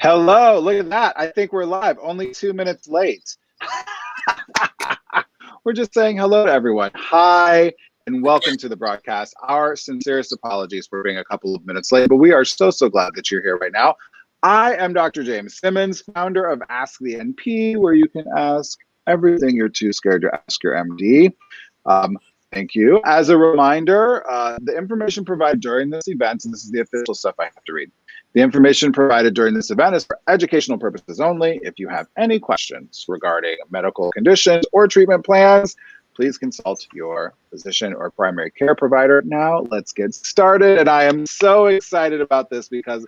Hello, look at that. I think we're live, only 2 minutes late. We're just saying hello to everyone. Hi, and welcome to the broadcast. Our sincerest apologies for being a couple of minutes late, but we are so glad that you're here right now. I am Dr. James Simmons, founder of Ask the NP, where you can ask everything you're too scared to ask your MD. Thank you. As a reminder, the information provided during this event, and this is the official stuff I have to read. The information provided during this event is for educational purposes only. If you have any questions regarding medical conditions or treatment plans, please consult your physician or primary care provider. Now, let's get started. And I am so excited about this because,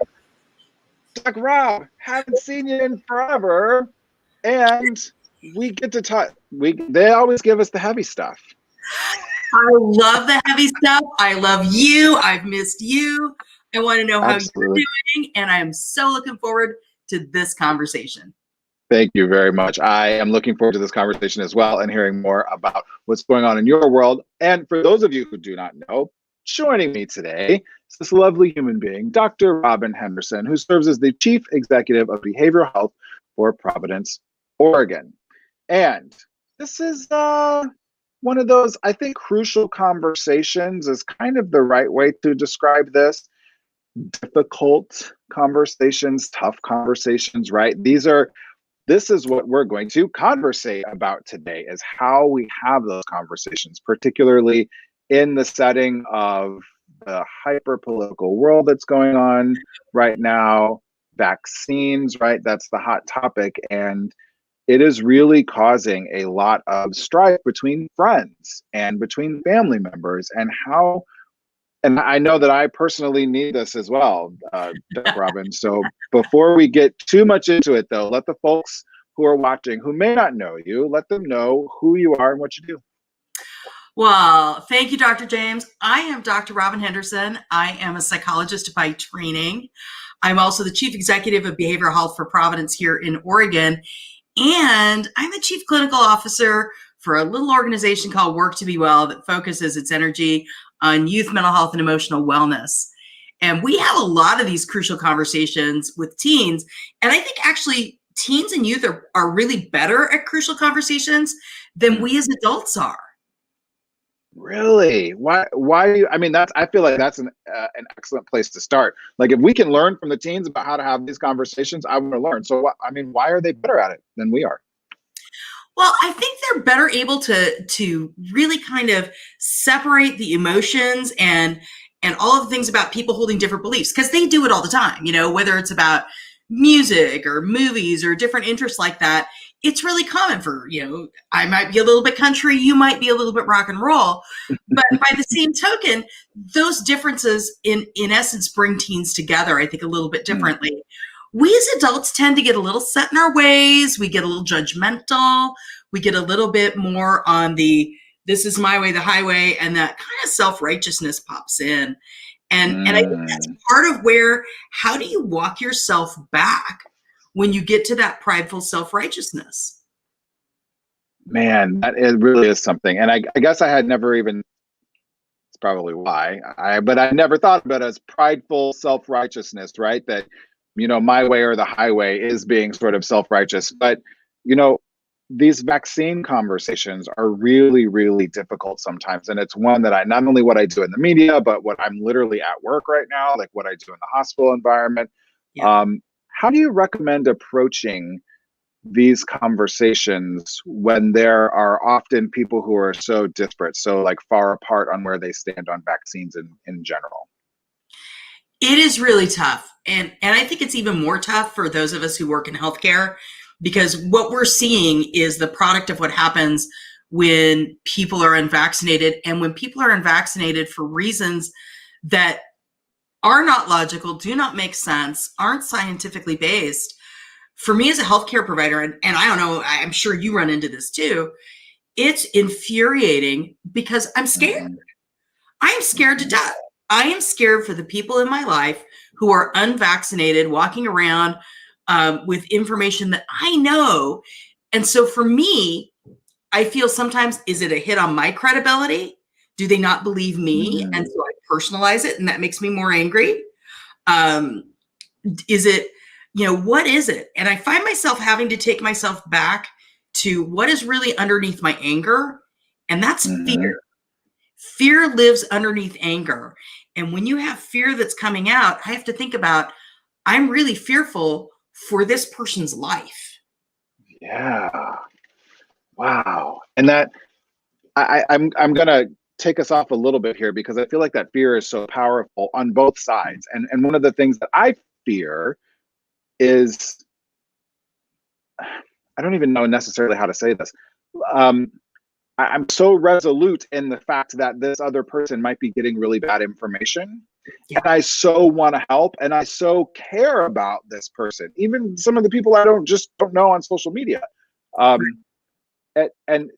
Doc Rob, haven't seen you in forever. And we get to talk. They always give us the heavy stuff. I love the heavy stuff. I love you. I've missed you. I want to know how you're doing, and I am so looking forward to this conversation. Thank you very much. I am looking forward to this conversation as well and hearing more about what's going on in your world. And for those of you who do not know, joining me today is this lovely human being, Dr. Robin Henderson, who serves as the Chief Executive of Behavioral Health for Providence, Oregon. And this is one of those, I think, crucial conversations is kind of the right way to describe this. Difficult conversations, tough conversations, right? This is what we're going to conversate about today, is how we have those conversations, particularly in the setting of the hyper-political world that's going on right now, vaccines, right? That's the hot topic. And it is really causing a lot of strife between friends and between family members, and I know that I personally need this as well, Doc Robin. So before we get too much into it, though, let the folks who are watching, who may not know you, let them know who you are and what you do. Well, thank you, Dr. James. I am Dr. Robin Henderson. I am a psychologist by training. I'm also the Chief Executive of Behavioral Health for Providence here in Oregon. And I'm the Chief Clinical Officer for a little organization called Work to Be Well that focuses its energy on youth mental health and emotional wellness. And we have a lot of these crucial conversations with teens. And I think actually teens and youth are really better at crucial conversations than we as adults are. Really? Why do you, I feel like that's an excellent place to start. Like, if we can learn from the teens about how to have these conversations, I want to learn. So why are they better at it than we are? Well, I think they're better able to really kind of separate the emotions and all of the things about people holding different beliefs, because they do it all the time, whether it's about music or movies or different interests like that. It's really common for, I might be a little bit country, you might be a little bit rock and roll, but by the same token, those differences in essence bring teens together, I think, a little bit differently. We as adults tend to get a little set in our ways. We get a little judgmental. We get a little bit more on the, this is my way, the highway, and that kind of self-righteousness pops in. And I think that's part of where, how do you walk yourself back when you get to that prideful self-righteousness? Man, it really is something. And I guess I had never even, it's probably why, but I never thought about it as prideful self-righteousness, right? That, my way or the highway is being sort of self-righteous. But, these vaccine conversations are really, really difficult sometimes. And it's one that not only what I do in the media, but what I'm literally at work right now, like what I do in the hospital environment. Yeah. How do you recommend approaching these conversations when there are often people who are so disparate, so like far apart on where they stand on vaccines in general? It is really tough. And I think it's even more tough for those of us who work in healthcare, because what we're seeing is the product of what happens when people are unvaccinated, and when people are unvaccinated for reasons that are not logical, do not make sense, aren't scientifically based. For me as a healthcare provider, and I don't know, I'm sure you run into this too, it's infuriating because I'm scared. I am scared to death. I am scared for the people in my life who are unvaccinated, walking around with information that I know. And so for me, I feel sometimes, is it a hit on my credibility? Do they not believe me? And so I personalize it, and that makes me more angry. Is it what is it? And I find myself having to take myself back to what is really underneath my anger, and that's Mm-hmm. fear. Fear lives underneath anger. And when you have fear that's coming out, I have to think about, I'm really fearful for this person's life. Yeah. Wow. And that I'm gonna take us off a little bit here because I feel like that fear is so powerful on both sides. And one of the things that I fear is, I don't even know necessarily how to say this. Um, I'm so resolute in the fact that this other person might be getting really bad information. Yeah. And I so want to help and I so care about this person, even some of the people I don't know on social media. And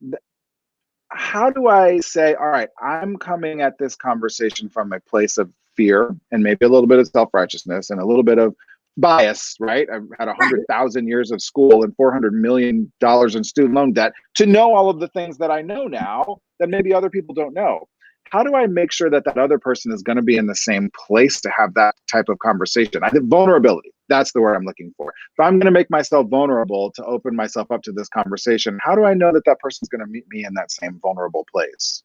how do I say, all right, I'm coming at this conversation from a place of fear and maybe a little bit of self-righteousness and a little bit of bias, right? I've had 100,000 years of school and $400 million in student loan debt to know all of the things that I know now that maybe other people don't know. How do I make sure that that other person is going to be in the same place to have that type of conversation? I think vulnerability, that's the word I'm looking for. If I'm going to make myself vulnerable to open myself up to this conversation, how do I know that that person's going to meet me in that same vulnerable place?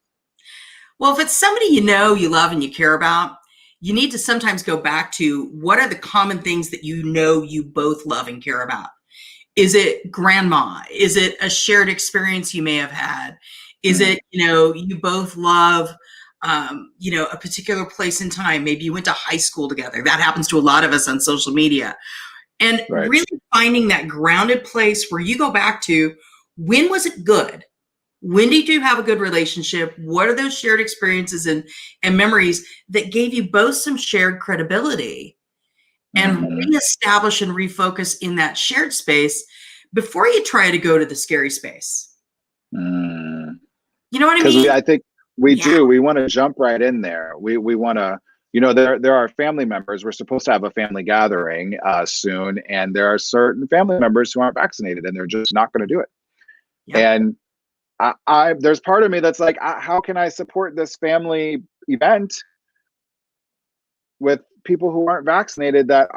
Well, if it's somebody you know, you love, and you care about, you need to sometimes go back to what are the common things that you both love and care about. Is it grandma? Is it a shared experience you may have had? Is it, you both love, a particular place in time? Maybe you went to high school together. That happens to a lot of us on social media. And Right. really finding that grounded place where you go back to, when was it good? When did you have a good relationship? What are those shared experiences and memories that gave you both some shared credibility? And Mm-hmm. reestablish and refocus in that shared space before you try to go to the scary space. Mm. You know what I Because mean? I think we Yeah. do. We want to jump right in there. We want to, there are family members. We're supposed to have a family gathering soon, and there are certain family members who aren't vaccinated, and they're just not going to do it. Yep. And I there's part of me that's like, how can I support this family event with people who aren't vaccinated that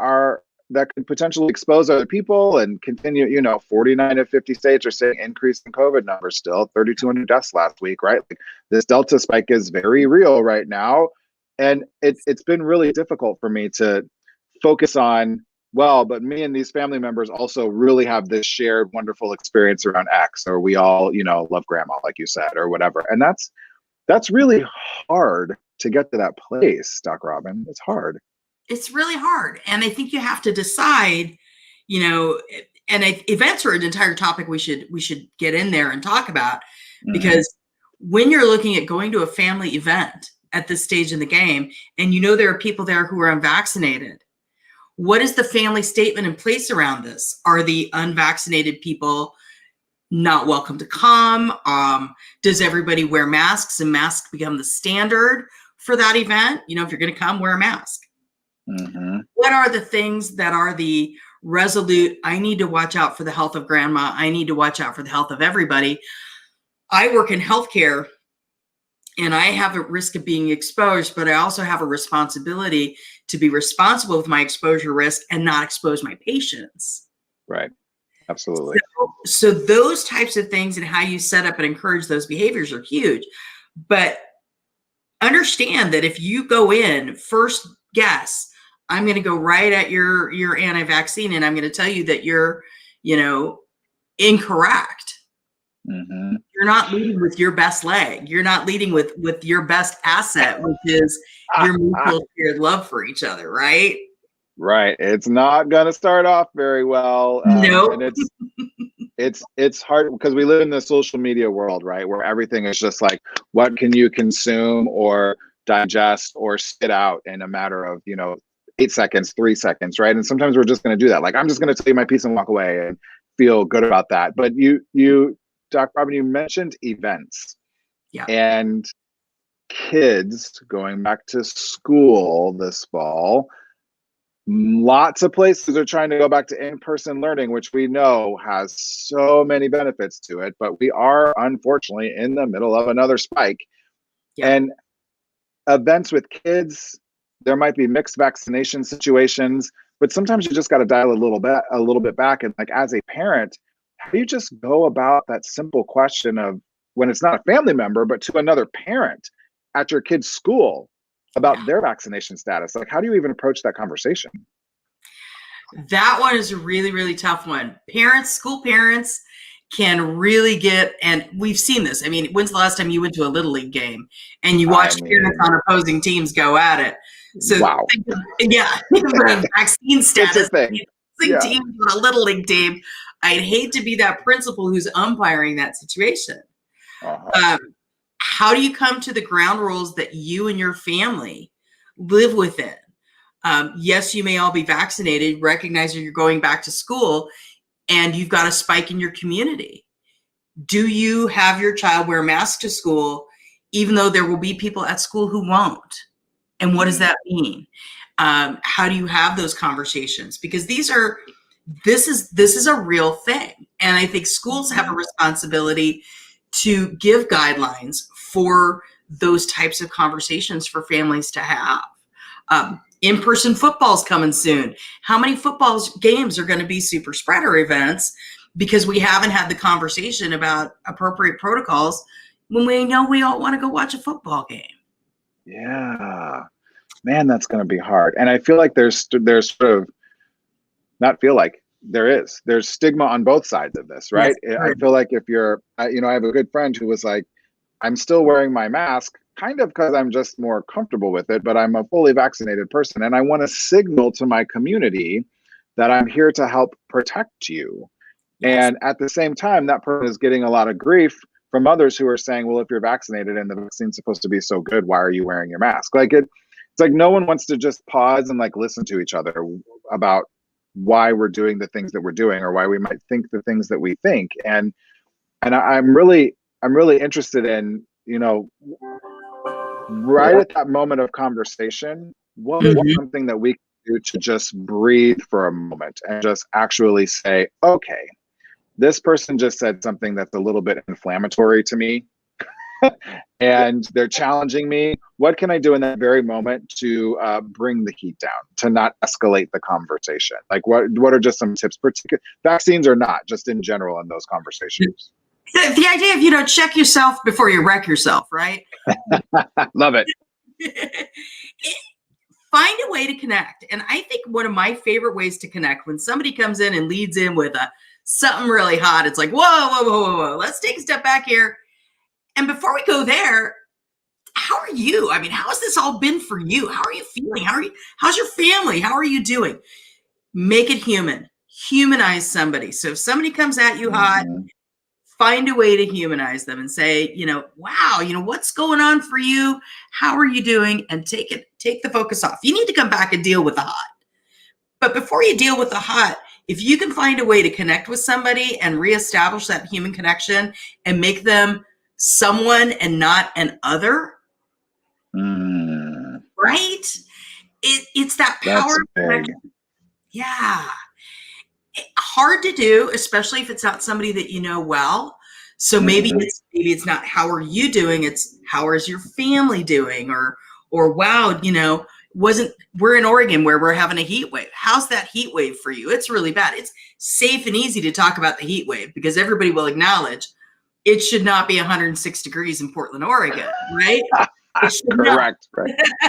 could potentially expose other people and continue, 49 of 50 states are saying increase in COVID numbers still, 3,200 deaths last week, right? Like, this Delta spike is very real right now. And it's been really difficult for me to focus on, well, but me and these family members also really have this shared wonderful experience around X, or we all, love grandma, like you said, or whatever. And that's really hard to get to that place, Doc Robin. It's hard. It's really hard. And I think you have to decide, and events are an entire topic we should get in there and talk about, because when you're looking at going to a family event at this stage in the game, and there are people there who are unvaccinated, what is the family statement in place around this? Are the unvaccinated people not welcome to come? Does everybody wear masks and masks become the standard for that event? If you're going to come, wear a mask. Mm-hmm. What are the things that are the resolute, I need to watch out for the health of grandma, I need to watch out for the health of everybody? I work in healthcare and I have a risk of being exposed, but I also have a responsibility to be responsible with my exposure risk and not expose my patients. Right. Absolutely. So those types of things and how you set up and encourage those behaviors are huge. But understand that if you go in first guess, I'm going to go right at your anti-vaccine, and I'm going to tell you that you're, incorrect. Mm-hmm. You're not leading with your best leg. You're not leading with your best asset, which is your mutual shared love for each other, right? Right. It's not going to start off very well. Nope. And it's hard because we live in the social media world, right? Where everything is just like, what can you consume or digest or spit out in a matter of, 8 seconds, 3 seconds, right? And sometimes we're just going to do that. Like, I'm just going to tell you my piece and walk away and feel good about that. But you, Doc Robin, you mentioned events. Yeah. And kids going back to school this fall. Lots of places are trying to go back to in-person learning, which we know has so many benefits to it, but we are unfortunately in the middle of another spike. Yeah. And events with kids, there might be mixed vaccination situations, but sometimes you just got to dial a little bit back. And like, as a parent, how do you just go about that simple question of, when it's not a family member, but to another parent at your kid's school about their vaccination status? Like, how do you even approach that conversation? That one is a really, really tough one. Parents, school parents can really get, and we've seen this. I mean, when's the last time you went to a Little League game and you watched parents on opposing teams go at it? So wow. think of the vaccine status. Teams on a Little League team. I'd hate to be that principal who's umpiring that situation. How do you come to the ground rules that you and your family live within? Yes, you may all be vaccinated, recognizing you're going back to school and you've got a spike in your community. Do you have your child wear a mask to school, even though there will be people at school who won't? And what does that mean? How do you have those conversations? Because this is a real thing. And I think schools have a responsibility to give guidelines for those types of conversations for families to have. In-person football's coming soon. How many football games are going to be super spreader events because we haven't had the conversation about appropriate protocols when we know we all want to go watch a football game? Yeah, man, that's going to be hard. And I feel like there's sort of, not feel like, there's stigma on both sides of this, right? Yes, I feel like if you're, I have a good friend who was like, I'm still wearing my mask kind of because I'm just more comfortable with it, but I'm a fully vaccinated person and I want to signal to my community that I'm here to help protect you. Yes. And at the same time, that person is getting a lot of grief from others who are saying, well, if you're vaccinated and the vaccine's supposed to be so good, why are you wearing your mask? Like it's like no one wants to just pause and like listen to each other about why we're doing the things that we're doing or why we might think the things that we think. And I'm really interested in, right at that moment of conversation, what is something that we can do to just breathe for a moment and just actually say, okay, this person just said something that's a little bit inflammatory to me and they're challenging me. What can I do in that very moment to bring the heat down, to not escalate the conversation? Like what are just some tips, vaccines or not, just in general in those conversations? The idea of, check yourself before you wreck yourself, right? Love it. Find a way to connect. And I think one of my favorite ways to connect, when somebody comes in and leads in with something really hot, it's like, whoa, let's take a step back here. And before we go there, how are you? I mean, how has this all been for you? How are you feeling? How's your family? How are you doing? Make it human. Humanize somebody. So if somebody comes at you hot, find a way to humanize them and say, wow, what's going on for you? How are you doing? And take the focus off. You need to come back and deal with the hot. But before you deal with the hot, if you can find a way to connect with somebody and reestablish that human connection and make them someone and not an other, right? It's that power of connection. Yeah. Hard to do, especially if it's not somebody that you know well. So maybe it's not how are you doing, it's how is your family doing, or wow, we're in Oregon where we're having a heat wave. How's that heat wave for you? It's really bad. It's safe and easy to talk about the heat wave because everybody will acknowledge it should not be 106 degrees in Portland, Oregon, right? Correct.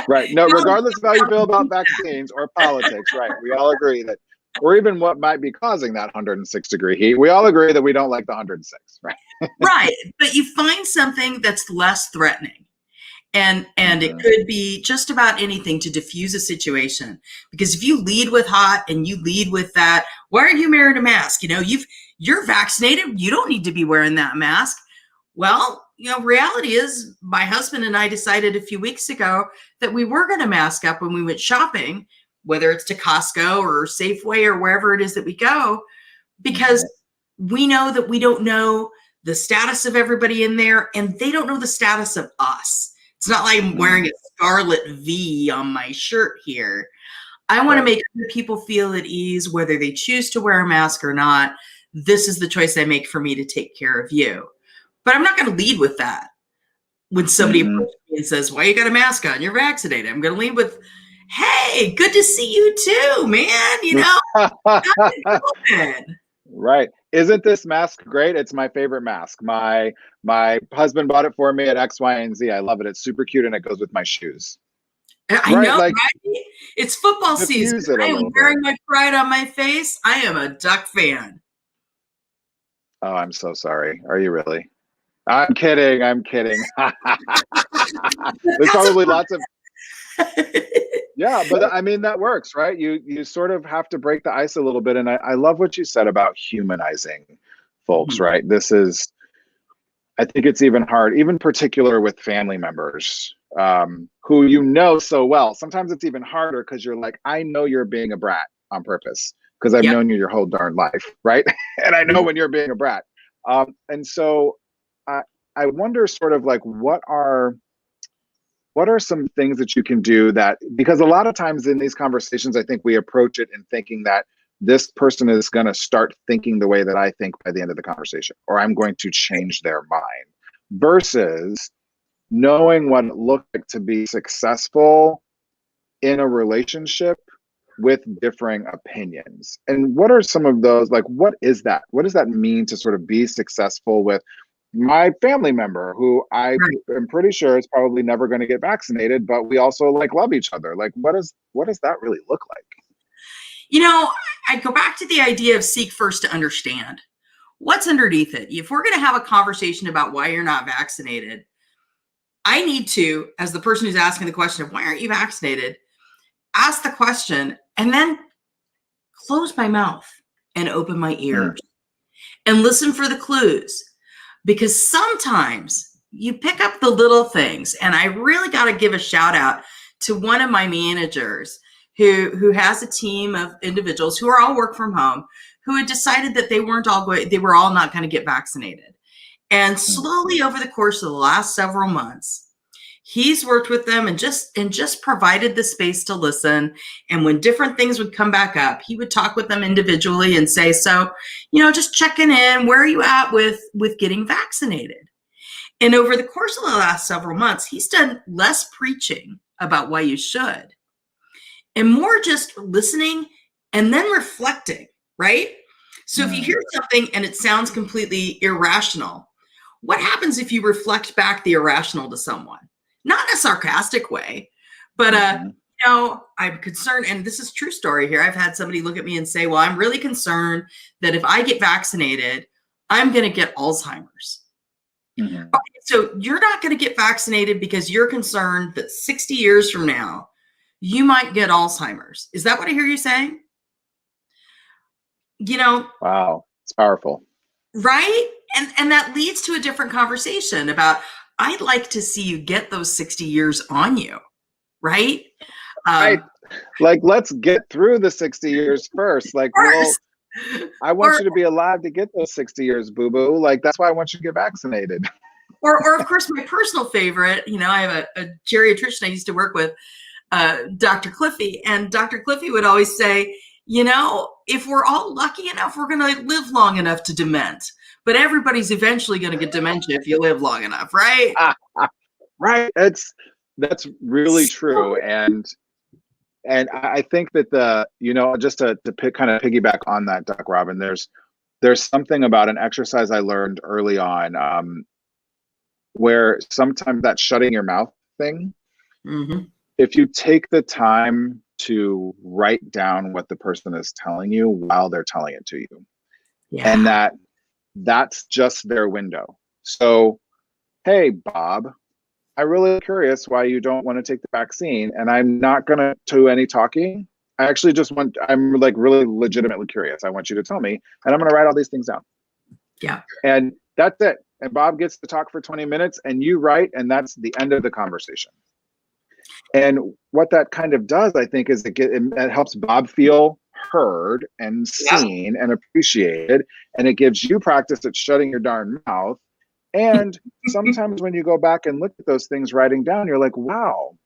Right. No, regardless of how you feel about vaccines or politics, right? We all agree that, or even what might be causing that 106-degree heat, we all agree that we don't like the 106, right? Right. But you find something that's less threatening. And it could be just about anything to diffuse a situation. Because if you lead with hot and you lead with that, why aren't you wearing a mask? You're vaccinated. You don't need to be wearing that mask. Well, reality is my husband and I decided a few weeks ago that we were going to mask up when we went shopping, whether it's to Costco or Safeway or wherever it is that we go, because we know that we don't know the status of everybody in there and they don't know the status of us. It's not like I'm wearing a scarlet V on my shirt here. I want to make sure people feel at ease, whether they choose to wear a mask or not. This is the choice I make for me to take care of you. But I'm not going to lead with that. When somebody approaches me and says, why you got a mask on? You're vaccinated. I'm going to lead with, Hey, good to see you too, man. How's it going? Right. Isn't this mask great? It's my favorite mask. My husband bought it for me at X, Y, and Z. I love it. It's super cute and it goes with my shoes. I Right? know, Like right? It's football season. diffuse it a I am little bit. wearing my pride on my face. I am a Duck fan. Oh, I'm so sorry. Are you really? I'm kidding. I'm kidding. There's That's probably lots of a yeah, but I mean that works, right? You sort of have to break the ice a little bit, and I love what you said about humanizing folks, Mhm. right? This is I think it's even hard, even particular with family members who you know so well. Sometimes it's even harder because you're like, I know you're being a brat on purpose because I've Yep. known you your whole darn life, right? And I know Mhm. when you're being a brat. And so I I wonder sort of like what are some things that you can do that because a lot of times in these conversations I think we approach it in thinking that this person is going to start thinking the way that I think by the end of the conversation or I'm going to change their mind versus knowing what it looked like to be successful in a relationship with differing opinions. And what are some of those like what is that? What does that mean to sort of be successful with my family member who I Right. am pretty sure is probably never going to get vaccinated, but we also like love each other. Like what does that really look like? You know, I go back to the idea of seek first to understand. What's underneath it? If we're going to have a conversation about why you're not vaccinated, I need to, as the person who's asking the question of why aren't you vaccinated, ask the question and then close my mouth and open my Mm, ears and listen for the clues. Because sometimes you pick up the little things. And I really got to give a shout out to one of my managers who has a team of individuals who are all work from home who had decided that they were all not going to get vaccinated. And mm, slowly over the course of the last several months, he's worked with them and just provided the space to listen. And when different things would come back up, he would talk with them individually and say, so, just checking in, where are you at with getting vaccinated? And over the course of the last several months, he's done less preaching about why you should and more just listening and then reflecting, right? So if you mm, hear something and it sounds completely irrational, what happens if you reflect back the irrational to someone? Not in a sarcastic way, but mhm, I'm concerned, and this is true story here. I've had somebody look at me and say, "Well, I'm really concerned that if I get vaccinated, I'm going to get Alzheimer's." mhm. Okay, so you're not going to get vaccinated because you're concerned that 60 years from now you might get Alzheimer's. Is that what I hear you saying? You know, Wow. It's powerful. right? And that leads to a different conversation about I'd like to see you get those 60 years on you, right? Right. Um, Like let's get through the 60 years first. Like, well, first, I want or you to be alive to get those 60 years, boo boo. Like, that's why I want you to get vaccinated. or of course, my personal favorite. I have a geriatrician I used to work with, Dr. Cliffy, and Dr. Cliffy would always say, if we're all lucky enough, we're going to live long enough to dement. But everybody's eventually going to get dementia if you live long enough, right? Right. That's really true. And I think that just to pick, kind of piggyback on that, Doc Robin, there's something about an exercise I learned early on where sometimes that shutting your mouth thing, Hmm. if you take the time to write down what the person is telling you while they're telling it to you, and Yeah. that's just their window. So, hey, Bob, I'm really curious why you don't want to take the vaccine, and I'm not going to do any talking. I actually I'm like really legitimately curious. I want you to tell me, and I'm going to write all these things down. Yeah. And that's it. And Bob gets to talk for 20 minutes, and you write, and that's the end of the conversation. And what that kind of does, I think, is it helps Bob feel heard and Yeah. seen and appreciated, and it gives you practice at shutting your darn mouth. And sometimes when you go back and look at those things writing down, you're like, wow,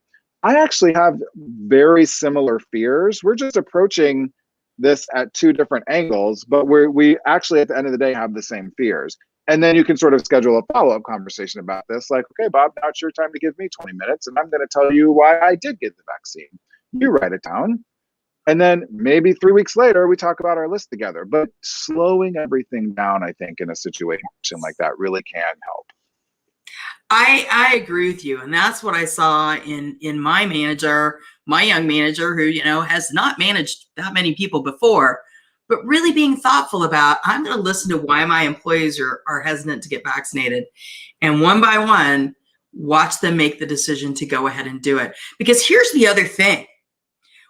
I actually have very similar fears. We're just approaching this at two different angles, but we actually at the end of the day have the same fears. And then you can sort of schedule a follow-up conversation about this, like, okay, Bob, now it's your time to give me 20 minutes, and I'm going to tell you why I did get the vaccine. You write it down. And then maybe 3 weeks later, we talk about our list together. But slowing everything down, I think, in a situation like that really can help. I agree with you. And that's what I saw in my manager, my young manager, who, has not managed that many people before, but really being thoughtful about, I'm going to listen to why my employees are hesitant to get vaccinated. And one by one, watch them make the decision to go ahead and do it. Because here's the other thing.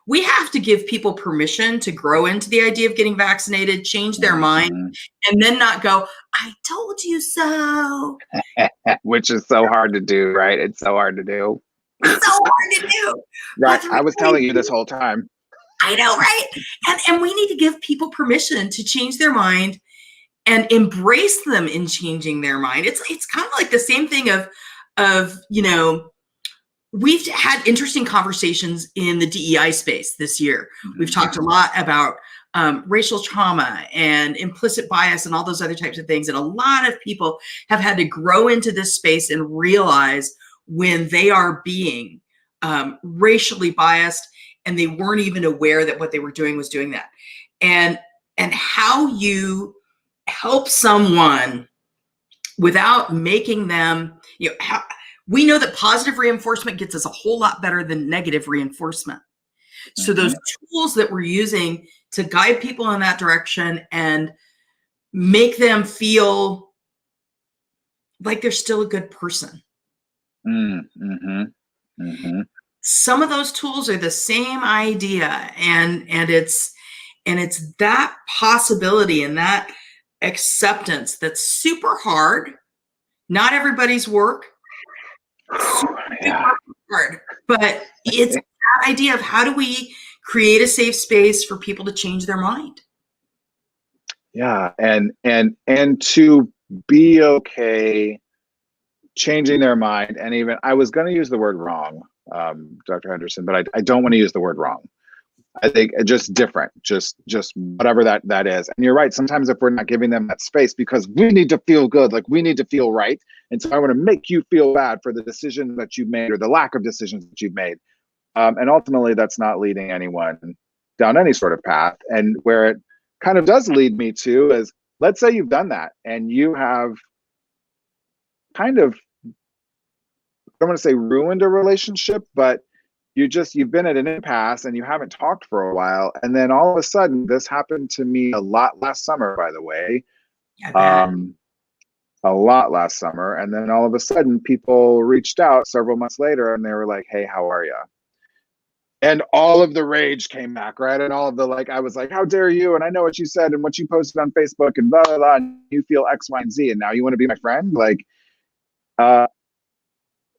We have to give people permission to grow into the idea of getting vaccinated, change their mind, and then not go, I told you so. Which is so hard to do, right? It's so hard to do. It's so hard to do. Right. I was telling you this whole time. I know, right? And we need to give people permission to change their mind and embrace them in changing their mind. It's kind of like the same thing of we've had interesting conversations in the DEI space this year. We've talked a lot about racial trauma and implicit bias and all those other types of things. And a lot of people have had to grow into this space and realize when they are being racially biased and they weren't even aware that what they were doing was doing that. And how you help someone without making them, we know that positive reinforcement gets us a whole lot better than negative reinforcement. So those tools that we're using to guide people in that direction and make them feel like they're still a good person. Some of those tools are the same idea, and it's that possibility and that acceptance that's super hard. Not everybody's work. Hard, but it's that idea of how do we create a safe space for people to change their mind. Yeah, and to be okay changing their mind. And even I was going to use the word wrong, Dr. Henderson, but I don't want to use the word wrong. I think just different, just whatever that is. And you're right. Sometimes if we're not giving them that space because we need to feel good, like we need to feel right. And so I want to make you feel bad for the decision that you've made or the lack of decisions that you've made. And ultimately that's not leading anyone down any sort of path. And where it kind of does lead me to is, let's say you've done that and you have kind of, I don't want to say ruined a relationship, but you've been at an impasse and you haven't talked for a while. And then all of a sudden, this happened to me a lot last summer, by the way. A lot last summer. And then all of a sudden people reached out several months later and they were like, hey, how are you? And all of the rage came back, right? And all of the, I was like, how dare you? And I know what you said and what you posted on Facebook and blah, blah, blah. And you feel X, Y, and Z. And now you want to be my friend?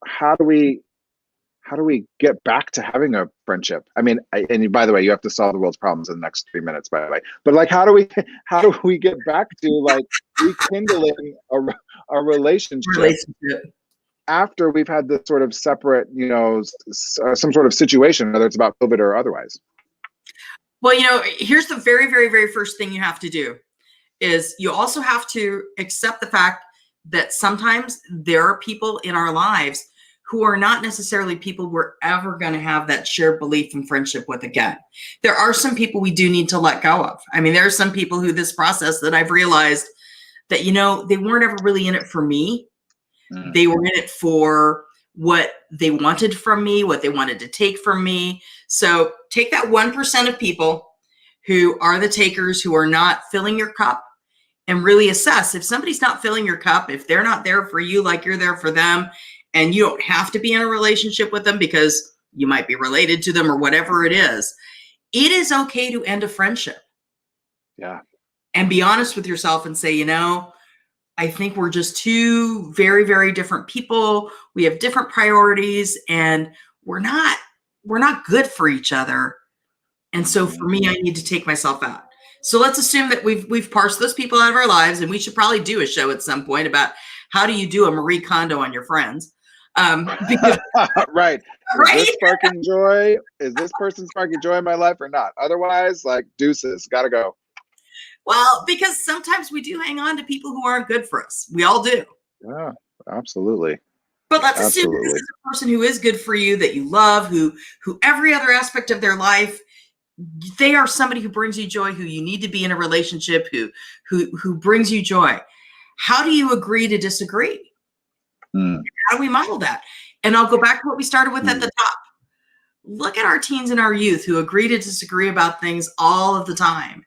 How do we get back to having a friendship? I mean, and by the way, you have to solve the world's problems in the next 3 minutes, by the way. But how do we get back to rekindling a relationship after we've had this sort of separate, some sort of situation, whether it's about COVID or otherwise? Well, here's the very, very, very first thing you have to do is you also have to accept the fact that sometimes there are people in our lives who are not necessarily people we're ever going to have that shared belief and friendship with again. There are some people we do need to let go of. I mean, there are some people who this process that I've realized that, they weren't ever really in it for me. They were in it for what they wanted from me, what they wanted to take from me. So take that 1% of people who are the takers, who are not filling your cup, and really assess if somebody's not filling your cup, if they're not there for you like you're there for them, and you don't have to be in a relationship with them because you might be related to them or whatever it is okay to end a friendship. Yeah. And be honest with yourself and say, I think we're just two very, very different people. We have different priorities and we're not good for each other. And so for me, I need to take myself out. So let's assume that we've parsed those people out of our lives, and we should probably do a show at some point about how do you do a Marie Kondo on your friends. Because, right. Is this sparking joy? Is this person sparking joy in my life or not? Otherwise, deuces, gotta go. Well, because sometimes we do hang on to people who aren't good for us. We all do. Yeah, absolutely. But let's assume this Absolutely. is a person who is good for you, that you love, who every other aspect of their life, they are somebody who brings you joy, who you need to be in a relationship, who brings you joy. How do you agree to disagree? Mm. How do we model that? And I'll go back to what we started with at the top. Look at our teens and our youth who agree to disagree about things all of the time.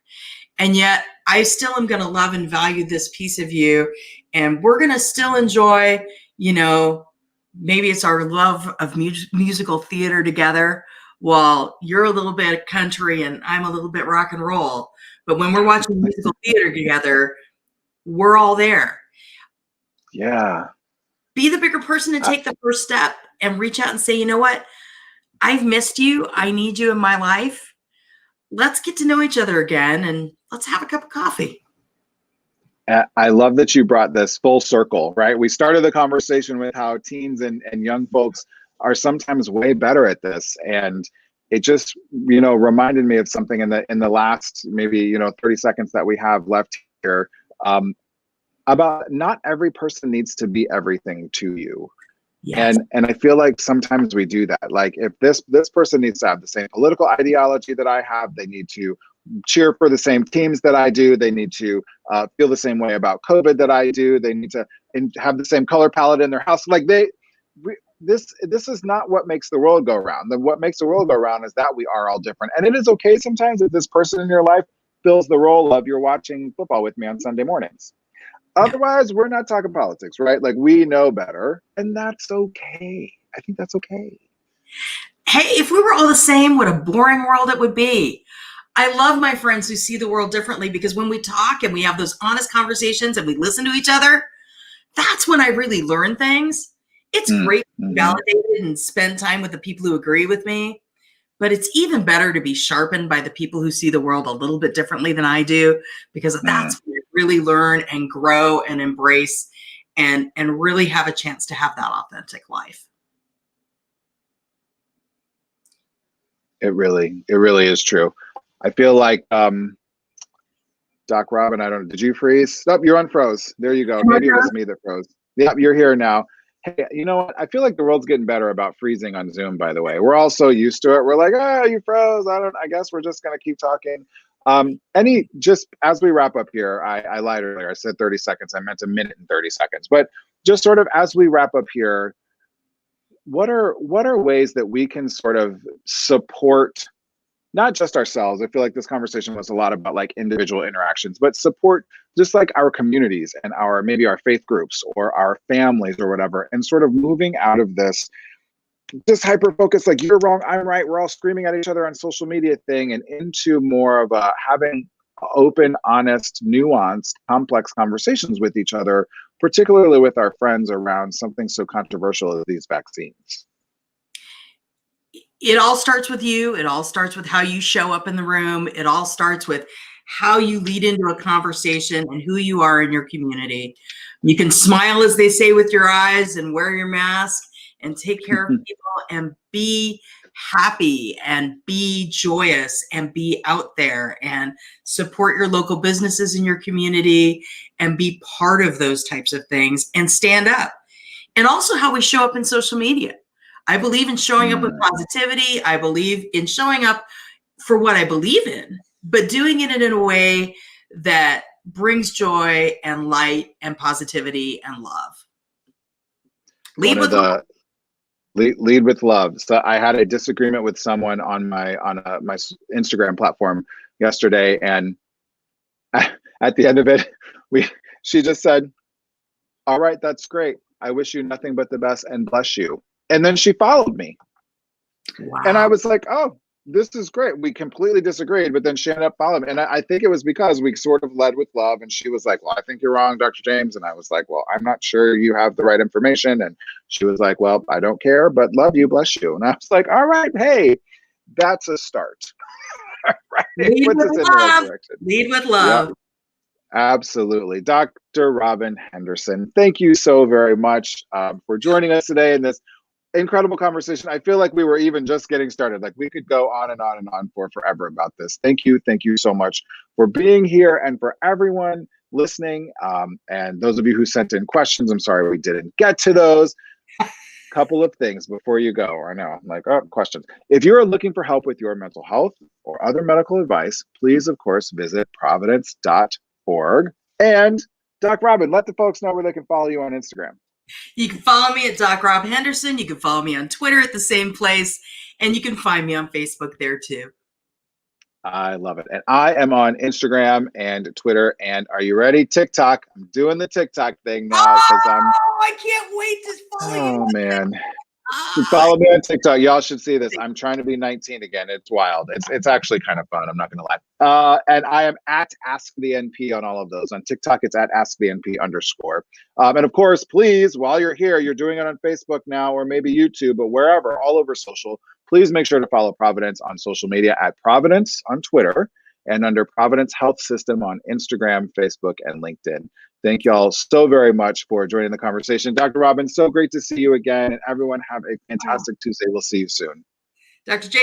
And yet I still am going to love and value this piece of you. And we're going to still enjoy, maybe it's our love of musical theater together, while you're a little bit country and I'm a little bit rock and roll. But when we're watching musical theater together, we're all there. Yeah. Be the bigger person and take the first step and reach out and say, you know what? I've missed you. I need you in my life. Let's get to know each other again and let's have a cup of coffee. I love that you brought this full circle, right? We started the conversation with how teens and young folks are sometimes way better at this. And it just, reminded me of something in the last maybe, 30 seconds that we have left here, about not every person needs to be everything to you. Yes. And I feel like sometimes we do that. Like if this person needs to have the same political ideology that I have, they need to cheer for the same teams that I do. They need to feel the same way about COVID that I do. They need to have the same color palette in their house. Like this is not what makes the world go round. What makes the world go round is that we are all different. And it is okay sometimes if this person in your life fills the role of you're watching football with me on Sunday mornings. Otherwise, we're not talking politics, right? Like we know better, and that's okay. I think that's okay. Hey, if we were all the same, what a boring world it would be. I love my friends who see the world differently, because when we talk and we have those honest conversations and we listen to each other, that's when I really learn things. It's great to be validated and spend time with the people who agree with me, but it's even better to be sharpened by the people who see the world a little bit differently than I do, because that's when you really learn and grow and embrace and really have a chance to have that authentic life. It really is true. I feel like Doc Robin, did you freeze? Nope, you're unfroze. There you go. Maybe it was me that froze. Yep, you're here now. Hey, you know what? I feel like the world's getting better about freezing on Zoom, by the way. We're all so used to it. We're like, oh, you froze. I guess we're just going to keep talking. Just as we wrap up here, I lied earlier. I said 30 seconds. I meant a minute and 30 seconds. But just sort of as we wrap up here, what are ways that we can sort of support not just ourselves? I feel like this conversation was a lot about like individual interactions, but support just like our communities and maybe our faith groups or our families or whatever, and sort of moving out of this just hyper focus, like you're wrong, I'm right, we're all screaming at each other on social media thing, and into more of a having open, honest, nuanced, complex conversations with each other, particularly with our friends around something so controversial as these vaccines. It all starts with you. It all starts with how you show up in the room. It all starts with how you lead into a conversation and who you are in your community. You can smile, as they say, with your eyes and wear your mask and take care of people and be happy and be joyous and be out there and support your local businesses in your community and be part of those types of things and stand up. And also how we show up in social media. I believe in showing up with positivity. I believe in showing up for what I believe in, but doing it in a way that brings joy and light and positivity and love. Lead with love. Lead with love. So I had a disagreement with someone on my Instagram platform yesterday, and at the end of it, she just said, "All right, that's great. I wish you nothing but the best and bless you." And then she followed me. Wow. And I was like, oh, this is great. We completely disagreed, but then she ended up following me. And I think it was because we sort of led with love. And she was like, well, I think you're wrong, Dr. James. And I was like, well, I'm not sure you have the right information. And she was like, well, I don't care, but love you, bless you. And I was like, all right, hey, that's a start. Right? Lead with love. Lead with love. Yep. Absolutely. Dr. Robin Henderson, thank you so very much for joining us today in this incredible conversation. I feel like we were even just getting started. Like we could go on and on and on for forever about this. Thank you so much for being here, and for everyone listening. And those of you who sent in questions, I'm sorry we didn't get to those. Couple of things before you go. I know, I'm like, oh, questions. If you are looking for help with your mental health or other medical advice, please, of course, visit providence.org. And Doc Robin, let the folks know where they can follow you on Instagram. You can follow me at Doc Rob Henderson. You can follow me on Twitter at the same place. And you can find me on Facebook there too. I love it. And I am on Instagram and Twitter. And are you ready? TikTok. I'm doing the TikTok thing now because I can't wait to follow you. Oh, man. Follow me on TikTok. Y'all should see this. I'm trying to be 19 again. It's wild. It's actually kind of fun. I'm not going to lie. And I am at Ask the NP on all of those. On TikTok, it's at Ask the NP _. And of course, please, while you're here, you're doing it on Facebook now or maybe YouTube, but wherever, all over social, please make sure to follow Providence on social media at Providence on Twitter and under Providence Health System on Instagram, Facebook, and LinkedIn. Thank y'all so very much for joining the conversation. Dr. Robin, so great to see you again. And everyone have a fantastic Tuesday. We'll see you soon. Dr. J.